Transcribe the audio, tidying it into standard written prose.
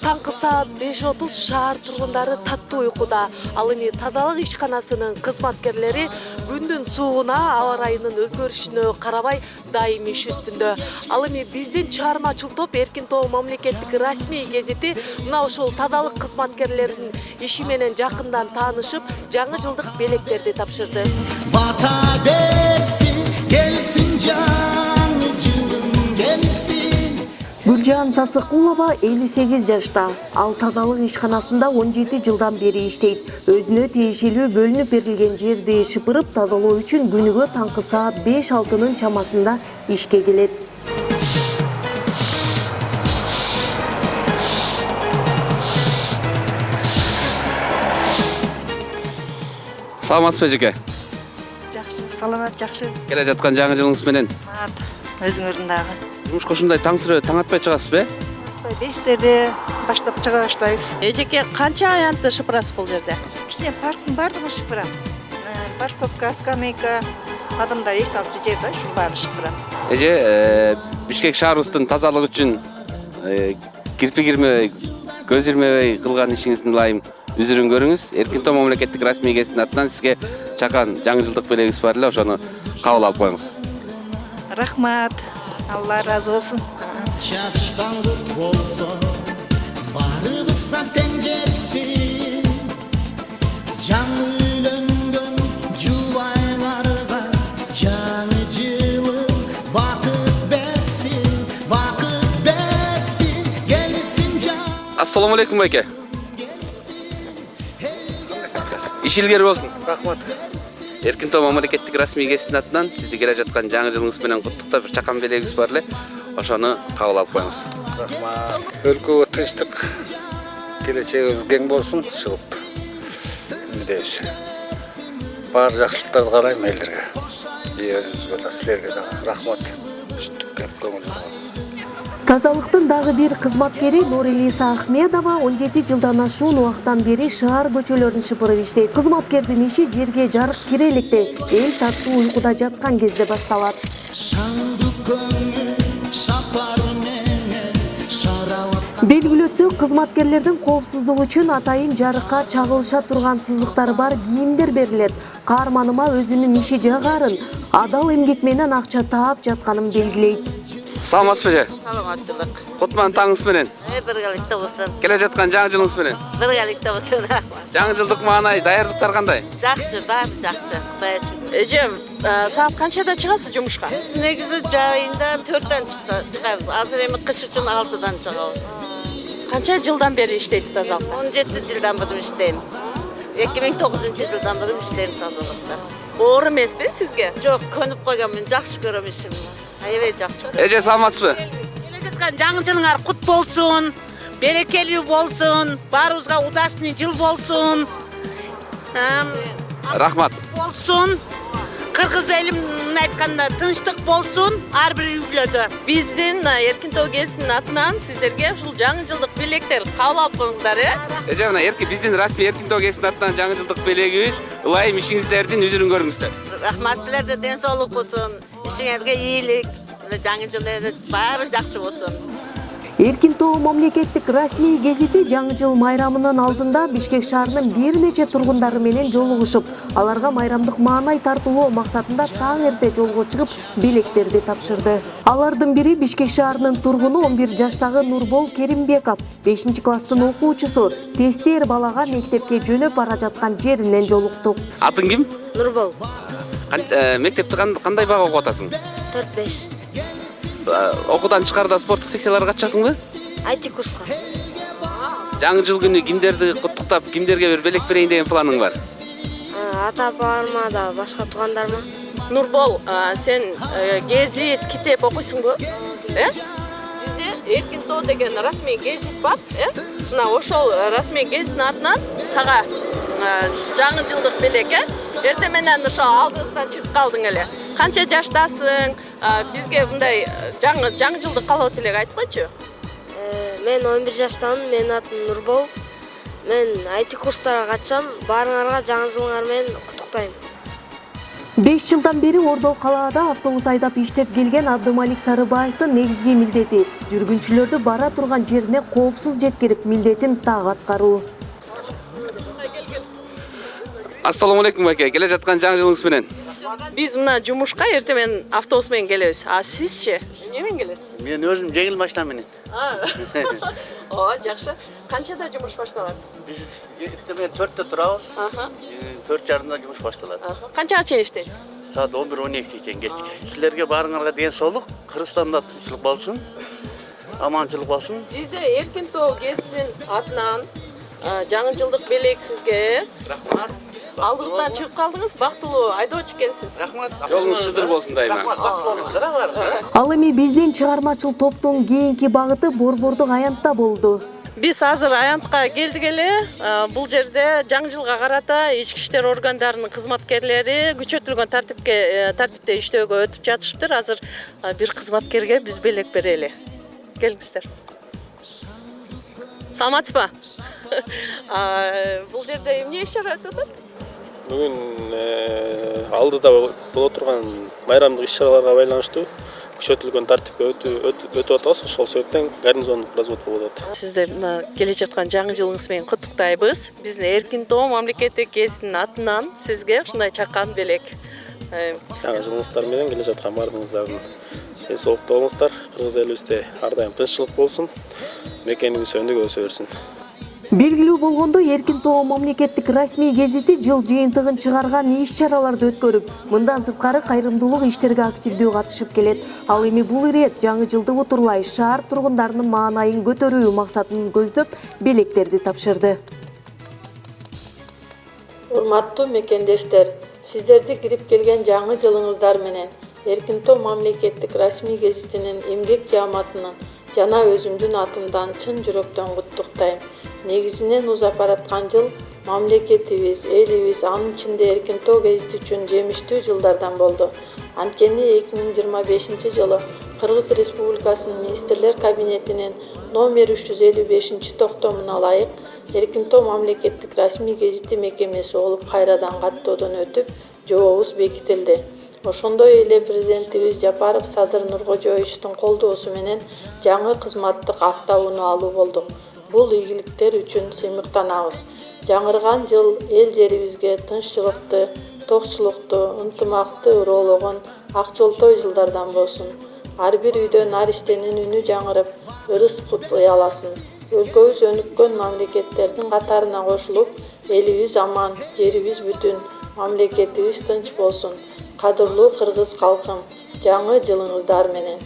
Таңкы саат 5:30 шаар тургундары таттуу уйкуда. Ал эми тазалык ишканасынын кызматкерлери күндүн суугуна, аба ырайынын өзгөрүшүнө карабай дайым иш үстүндө. Ал эми биздин чыгармачыл топ Эркин Тоо мамлекеттик расмий гезити мына ушул тазалык кызматкерлеринин иши менен жакындан таанышып, жаңы жылдык белектерди тапшырды. Bata bersin, gelsin canı cılım gelsin. Гүлжан Сасыкулова 58 жашта. Ал тазалык ишканасында 17 жылдан бери иштейт. Өзүнө тиешелүү бөлүнүп берилген жерди шыпырып тазалоо үчүн күнүгө таңкы саат 5-6-нын чамасында ишке келет. Саламатсызбы эжеке? Жакшы, саламат, жакшы. Келе жаткан жаңы жылыңыз менен Өзүңөрдүн дагы. жумушка ушундай таң сүрө таң атпай чыгасызбы? 5-терде баштап чыга баштайбыз. Эжеке канча аянтты шыпырасыз бул жерде? Кичине парктын баардыгын шыпырам. Парковка, скамейка, адамдар эс алып жүрөт да, ушун баарын шыпырам. Эже, Бишкек шаарыбыздын тазалык үчүн кирпи кирмей, көз ирмебей кылган ишиңиздин ылайым үзүрүн көрүңүз. Эркин Тоо мамлекеттик расмий гезитинин атынан сизге чакан жаңы жылдык белегиңиз бар эле, ошону кабыл алып коюңуз. Рахмат. Алла разы болсун. Çatışkan kurt olsun, barımızdan tencesin. Canlı löngön cuvaylarga, canıcılım vakıt versin, gelsin can. Assalamu aleykum байке. Иш илгери болсун. Рахмат. Эркин Тоо мамлекеттик расмий гезитинин атынан сизди келе жаткан жаңы жылыңыз менен куттуктап бир чакан белегиңиз бар эле. Ошону кабыл алып коюңуз. Рахмат. Өлкөгө тынчтык, келечегибиз кең болсун, чыгып. Мындайбыз. Бар жакшылыктарды карайм элдерге. Өзүбүзгө да, силерге да рахмат. Ушинтип келип көңүл. Тазалыктын дагы бир кызматкери Нурилиса Ахмедова 17 жылдан ашуун убактан бери шаар көчөлөрүн шыпырып иштейт. Кызматкердин иши жерге жарык кире электе эл таттуу уйкуда жаткан кезде башталат. Sandık gönlü sapar mene şaravat. Белгилөтсөк, кызматкерлердин коопсуздугу үчүн атайын жарыкка чагылыша турган сызыктары бар кийимдер берилет. Каарманыма өзүнүн иши жагарын, адал эмгек менен акча таап жатканын белгилейт. Саламатсызбы эже? Саламатчылык. Кутман таңыңыз менен. Биргеликте болсун. Келе жаткан жаңы жылыңыз менен. Биргеликте болсун. Жаңы жылдык маанай, даярдыктар кандай? Жакшы, баары жакшы. Кудай шүгүр. Эже, саат канчада чыгасыз жумушка? Негизи жайында 4-төн чыгабыз. Азыр эми кыш үчүн 6-дан чыгабыз. Канча жылдан бери иштейсиз тазалыкта? 17 жылдан бери иштейм. 2009-жылдан бери иштейм тазалыкта. Оор эмеспи сизге? Жок, көнүп койгон, мен жакшы көрөм ишимди. Аябай жакшы көрөм. Эже, саламатсызбы? Келе жаткан жаңы жылыңар кут болсун, берекелүү болсун, баарыбызга удачный жыл болсун. Рахмат. Болсун. Кыргыз элимин айтканда тынчтык болсун ар бир үйлөрдө. Биздин Эркин Тоо гезитинин атынан сиздерге ушул жаңы жылдык белектер кабыл алып коюңуздар, Эже, мына биздин расмий Эркин Тоо гезитинин атынан жаңы жылдык белегибиз, ылайым ишиңиздердин үзүрүн көрүңүздөр. Рахмат силерде ден соолук болсун, ишиңерге ийгилик, жаңы жылы баары жакшы болсун. Эркин Тоо мамлекеттик расмий гезити жаңы жыл майрамынын алдында Бишкек шаарынын бир нече тургундары менен жолугушуп, аларга майрамдык маанай тартуулоо максатында таң эрте жолго чыгып, белектерди тапшырды. Алардын бири Бишкек шаарынын тургуну 11 жаштагы Нурбол Керимбеков, 5-класстын окуучусу, тестер балага мектепке жөнөп бара жаткан жеринен жолуктук. Атың ким? Нурбол. Мектепти кандай бага окуп атасың? 4-5. Окуудан чыккарда спорттук секцияларга катышасыңбы? IT курска. Жаңы жыл күнү кимдерди куттуктап, кимдерге бир белек берейин деген планың бар? Ата-бабарыма да, башка туугандарыма. Нурбол, сен гезит, китеп окуйсуңбу? Бизде Эркин Тоо деген расмий гезит бар, Мына ошол расмий гезиттин атынан сага жаңы жылдык белек, Эртең менен ошо алдыбыздан чыгып калдың эле. Канча жаштасың? Бизге мындай жаңы жылдык каалоо тилек айтып койчу. Мен 11 жаштамын, менин атым Нурбол. Мен IT курстарга катышам. Баарыңарга жаңы жылыңар менен куттуктайм. 5 жылдан бери Ордо калаада автобус айдап иштеп келген Абдымалик Сарыбаевдин негизги милдети жүргүнчүлөрдү бара турган жерине коопсуз жеткирип милдетин так аткаруу. Assalomu alaykum aka. Kele жаткан жаңы жылыңыз менен. Биз мына жумушка эртең менен автобус менен келебиз. А сизчи? Эмне менен келесиз? Мен өзүм жеңил машина менен. О, жакшы. Канчада жумуш башталат? Биз эртең 4-тө турабыз. 4:30 жумуш башталат. Канчага чейин иштейсиз? Саат 11-12 чейин кечки. Силерге барыңарга деген соолук, Кыргызстанда тынччылык болсун, аманчылык болсун. Бизде Эркин Тоо гезитинин атынан жаңы жылдык белек сизге. Рахмат. Алдыңыздан чыгып калдыңыз, бактылуу айдоочу экенсиз. Рахмат. Жолуңуз шыдыр болсун дайыма. Рахмат, бактылуу. Ал эми биздин чыгармачыл топтун кийинки багыты Борбордук аянтта болду. Биз азыр аянтка келдик эле. Бул жерде жаңы жылга карата ички иштер органдарынын кызматкерлери күчөтүлгөн тартипте иштөөгө өтүп жатышыптыр. Азыр бир кызматкерге биз белек берели. Келиңиздер. Саламатсызбы? Бул жерде эмне иш чара өтүп атат? Бүгүн алдыда боло турган майрамдык иш-чараларга байланыштуу күчөтүлгөн тартипке өтүп атабыз. Ошол себептен гарнизондук развод болуп атат. Сизди мына келе жаткан жаңы жылыңыз менен куттуктайбыз. Биздин Эркин Тоо мамлекеттик гезитинин атынан сизге ушундай чакан белек. Жаңы жылыңыздар менен келе жаткан баардыгыңыздардын ден соолукта болуңуздар. Кыргыз элибизде ар дайым тынччылык болсун. Мекенибиз өндүгө өсө берсин. Белгилүү болгондой, Эркин Тоо мамлекеттик расмий гезити жыл жыйынтыгын чыгарган иш-чараларды өткөрүп, мындан сырткары кайрымдуулук иштерге активдүү катышып келет. Ал эми бул ирет жаңы жылды утурлай шаар тургундарынын маанайын көтөрүү максатын көздөп белектерди тапшырды. Урматтуу мекендештер, сиздерди кирип келген жаңы жылыңыздар менен Эркин Тоо мамлекеттик расмий гезитинин эмгек жааматынын жана өзүмдүн атымдан чын жүрөктөн куттуктайм. Негизинен узап бараткан жыл мамлекетибиз, элибиз, анын ичинде Эркин Тоо гезити үчүн жемиштүү жылдардан болду. Анткени 2025 жылы Кыргыз Республикасынын Министрлер кабинетинин номер 355 токтомуна ылайык Эркин Тоо мамлекеттик расмий гезити мекемеси болуп кайрадан каттоодон өтүп, жообубуз бекитилди. Ошондой эле президентибиз Жапаров Садыр Нуркожоевичтин колдоосу менен жаңы кызматтык автоунаа алуу болдук. Бул ийгиликтер үчүн сыймыктанабыз. Жаңырган жыл эл жерибизге тынччылыкты, токчулукту, ынтымакты ыроологон ак жолтой жылдардан болсун. Ар бир үйдө нариштенин үнү жаңырып, ырыс кут уяласын. Өлкөбүз өнүккөн мамлекеттердин катарына кошулуп, элибиз аман, жерибиз бүтүн, мамлекетибиз тынч болсун. Кадырлуу кыргыз калкым, жаңы жылыңыздар менен.